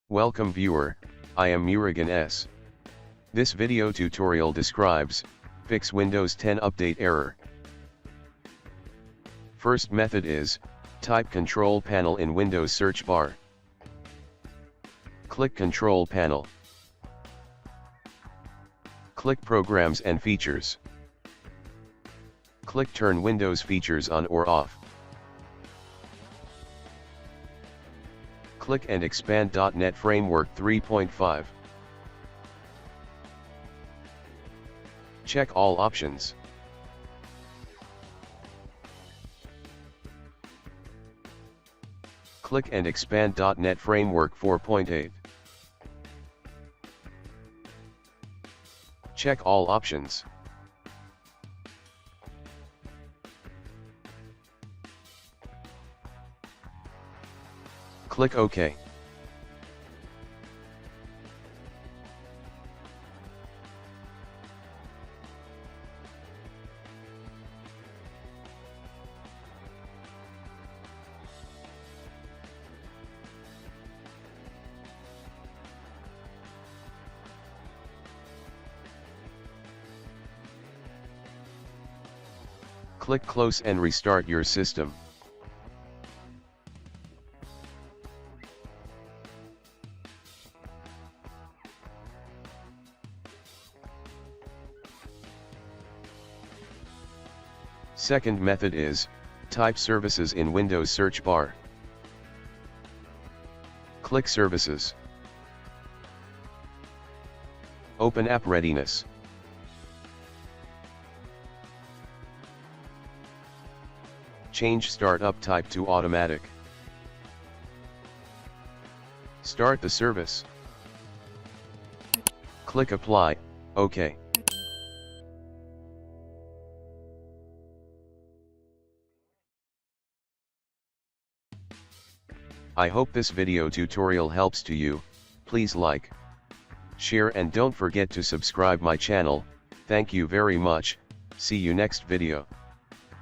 Welcome viewer, I am Murugan S. This video tutorial describes, fix Windows 10 update error. First method is, type Control Panel in Windows search bar. Click Control Panel. Click Programs and Features. Click Turn Windows features on or off. Click and expand .NET Framework 3.5. Check all options. Click and expand .NET Framework 4.8. Check all options. Click OK. Click Close and restart your system. Second method is, type Services in Windows search bar. Click Services. Open App Readiness. Change Startup Type to Automatic. Start the service. Click Apply, OK. I hope this video tutorial helps to you. Please like, share and don't forget to subscribe my channel. Thank you very much. See you next video.